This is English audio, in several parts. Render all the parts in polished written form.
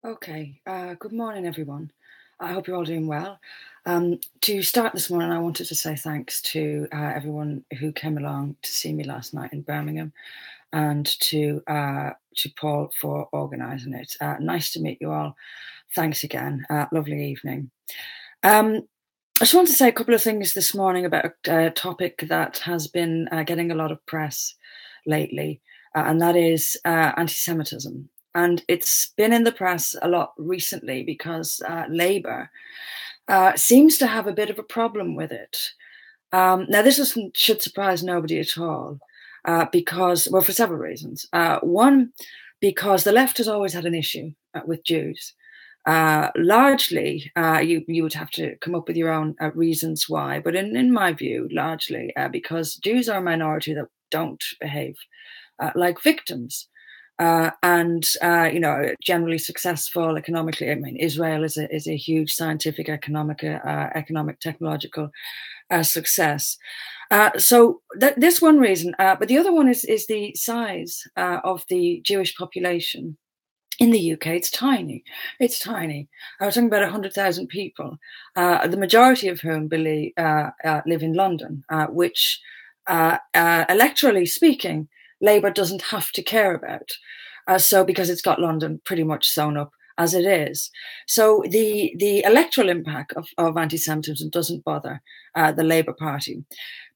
Okay, good morning, everyone. I hope you're all doing well. To start this morning, I wanted to say thanks to everyone who came along to see me last night in Birmingham, and to Paul for organising it. Nice to meet you all. Thanks again. Lovely evening. Um, I just want to say a couple of things this morning about a topic that has been getting a lot of press lately, and that is anti-Semitism. And it's been in the press a lot recently because Labour seems to have a bit of a problem with it. Now, should surprise nobody at all, well, for several reasons. One, because the left has always had an issue with Jews. Largely, you would have to come up with your own reasons why, but in my view, largely because Jews are a minority that don't behave like victims. Generally successful economically. I mean, Israel is a huge scientific, economic, technological success. So this one reason, but the other one is the size of the Jewish population. In the UK, it's tiny. It's tiny. I was talking about 100,000 people, the majority of whom live in London, which, electorally speaking, Labour doesn't have to care about. Because it's got London pretty much sewn up as it is. So the electoral impact of anti-Semitism doesn't bother the Labour Party.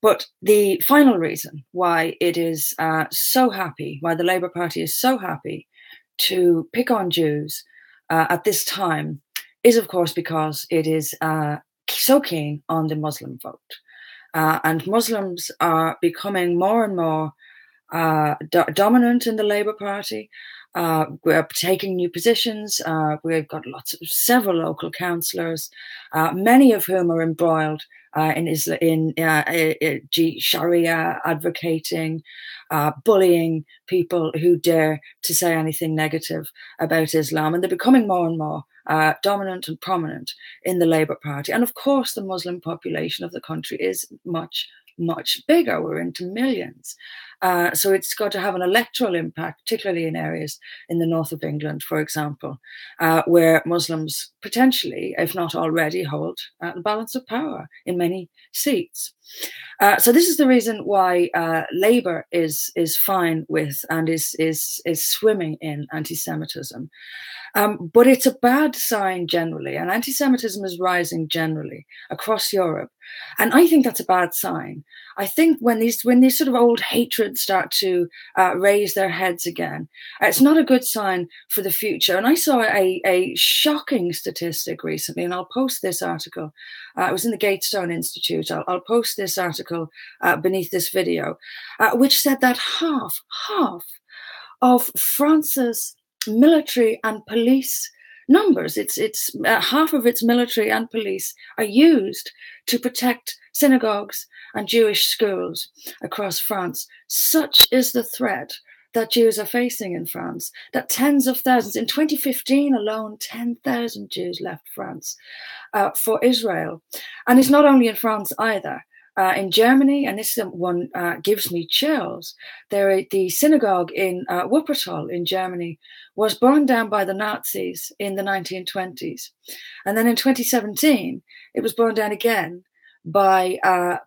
But the final reason why it is why the Labour Party is so happy to pick on Jews at this time is, of course, because it is so keen on the Muslim vote. And Muslims are becoming more and more dominant in the Labour Party. We're taking new positions. We've got several local councillors, many of whom are embroiled in Sharia advocating, bullying people who dare to say anything negative about Islam. And they're becoming more and more dominant and prominent in the Labour Party. And of course, the Muslim population of the country is much, much bigger. We're into millions. So it's got to have an electoral impact, particularly in areas in the north of England, for example, where Muslims potentially, if not already, hold the balance of power in many seats. So this is the reason why Labour is fine with and is swimming in anti-Semitism. But it's a bad sign generally, and anti-Semitism is rising generally across Europe. And I think that's a bad sign. I think when these sort of old hatreds start to raise their heads again, it's not a good sign for the future. And I saw a shocking statistic recently, and I'll post this article. It was in the Gatestone Institute. I'll post this article beneath this video, which said that half of France's military and police numbers, it's half of its military and police are used to protect synagogues and Jewish schools across France. Such is the threat that Jews are facing in France, that tens of thousands, in 2015 alone, 10,000 Jews left France for Israel. And it's not only in France either. In Germany, and this one gives me chills, the synagogue in Wuppertal in Germany was burned down by the Nazis in the 1920s. And then in 2017, it was burned down again by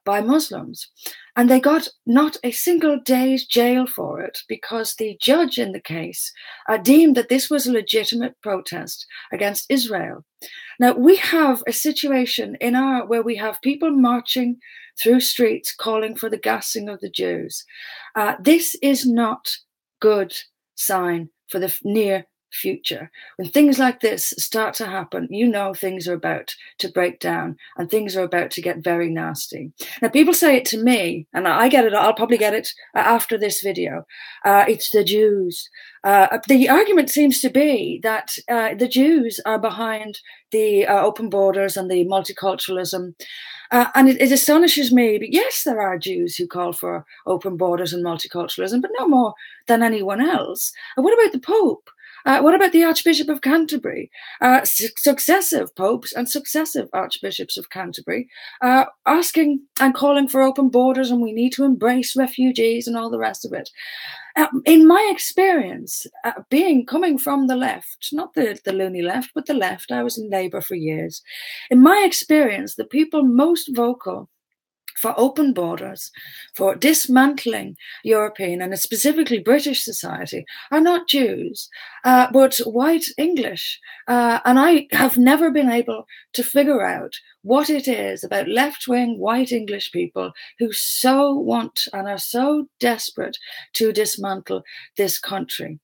Muslims. And they got not a single day's jail for it because the judge in the case deemed that this was a legitimate protest against Israel. Now, we have a situation where we have people marching through streets calling for the gassing of the Jews. This is not good sign for the near future. When things like this start to happen, you know things are about to break down and things are about to get very nasty. Now, people say it to me, and I get it, I'll probably get it after this video. It's the Jews. The argument seems to be that the Jews are behind the open borders and the multiculturalism. And it astonishes me. But yes, there are Jews who call for open borders and multiculturalism, but no more than anyone else. And what about the Pope? What about the Archbishop of Canterbury? Successive popes and successive archbishops of Canterbury asking and calling for open borders, and we need to embrace refugees and all the rest of it. In my experience, coming from the left, not the loony left, but the left, I was in Labour for years. In my experience, the people most vocal for open borders, for dismantling European and specifically British society are not Jews, but white English. And I have never been able to figure out what it is about left-wing white English people who so want and are so desperate to dismantle this country.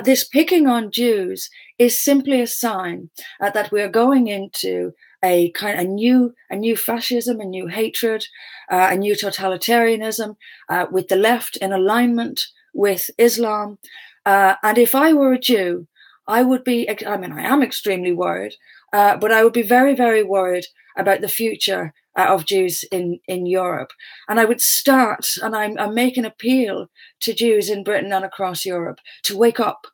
This picking on Jews is simply a sign that we're going into a new fascism, a new hatred, a new totalitarianism, with the left in alignment with Islam. And if I were a Jew, I would be, I mean, I am extremely worried, but I would be very, very worried about the future of Jews in Europe. And I would start, and I'm making an appeal to Jews in Britain and across Europe to wake up.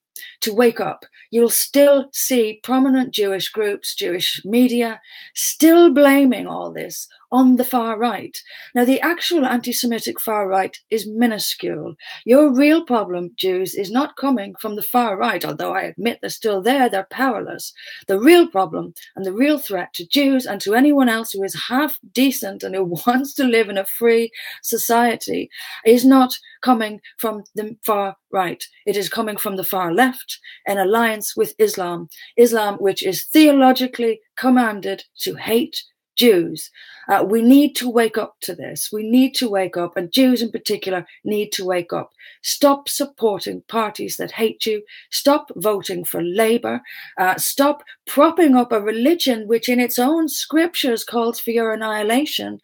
To wake up. You'll still see prominent Jewish groups, Jewish media, still blaming all this on the far right. Now, the actual anti-Semitic far right is minuscule. Your real problem, Jews, is not coming from the far right, although I admit they're still there, they're powerless. The real problem and the real threat to Jews and to anyone else who is half decent and who wants to live in a free society is not coming from the far right. It is coming from the far left in alliance with Islam, which is theologically commanded to hate Jews. We need to wake up to this. We need to wake up, and Jews in particular need to wake up. Stop supporting parties that hate you. Stop voting for Labour. Stop propping up a religion which in its own scriptures calls for your annihilation.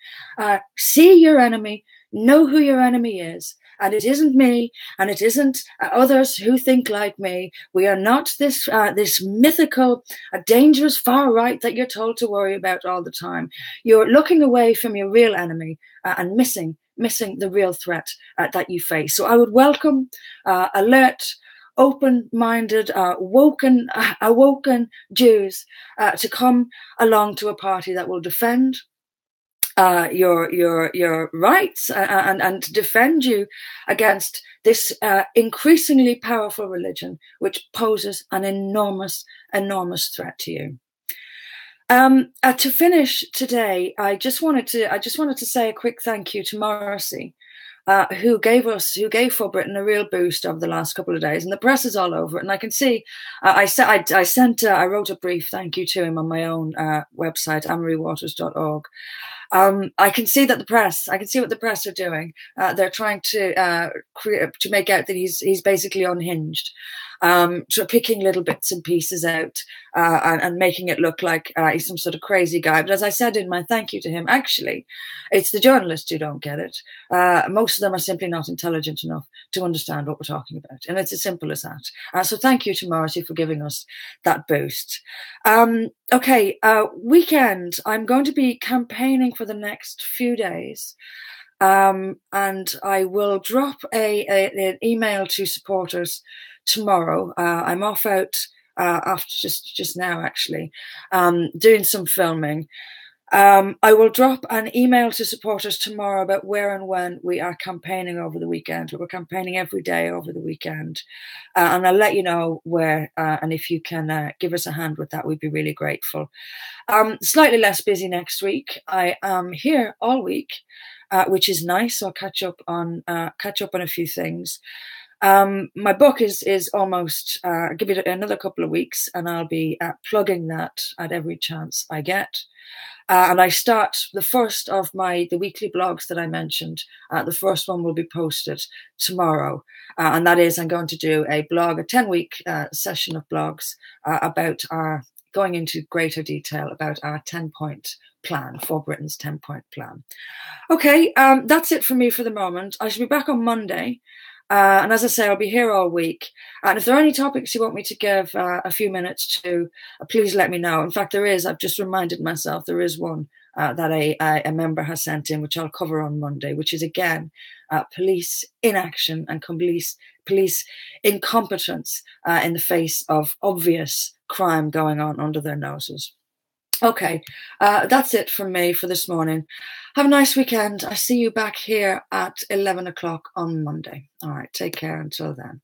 See your enemy. Know who your enemy is. And it isn't me, and it isn't others who think like me. We are not this mythical, dangerous far right that you're told to worry about all the time. You're looking away from your real enemy and missing the real threat that you face. So I would welcome alert, open-minded, awoken Jews to come along to a party that will defend your rights and defend you against this increasingly powerful religion, which poses an enormous threat to you. To finish today, I just wanted to say a quick thank you to Morrissey, who gave For Britain a real boost over the last couple of days, and the press is all over it. And I can see, I wrote a brief thank you to him on my own website, annemariewaters.org. I can see what the press are doing. They're trying to make out that he's basically unhinged, picking little bits and pieces out and making it look like he's some sort of crazy guy. But as I said in my thank you to him, actually, it's the journalists who don't get it. Most of them are simply not intelligent enough to understand what we're talking about. And it's as simple as that. So thank you to Morrissey for giving us that boost. Okay, weekend. I'm going to be campaigning for the next few days. And I will drop an email to supporters tomorrow. I'm off out after just now, actually, doing some filming. I will drop an email to supporters tomorrow about where and when we are campaigning over the weekend. We're campaigning every day over the weekend. And I'll let you know where, and if you can give us a hand with that, we'd be really grateful. Slightly less busy next week. I am here all week, which is nice. So I'll catch up on a few things. My book is almost, I'll give it another couple of weeks, and I'll be plugging that at every chance I get. And I start the first of the weekly blogs that I mentioned. The first one will be posted tomorrow. And that is, I'm going to do a 10-week session of blogs about going into greater detail about our 10-point plan, For Britain's 10-point plan. Okay, that's it for me for the moment. I shall be back on Monday. And as I say, I'll be here all week. And if there are any topics you want me to give a few minutes to, please let me know. In fact, I've just reminded myself, there is one that a member has sent in, which I'll cover on Monday, which is, again, police inaction and police incompetence in the face of obvious crime going on under their noses. Okay, that's it from me for this morning. Have a nice weekend. I see you back here at 11 o'clock on Monday. All right, take care until then.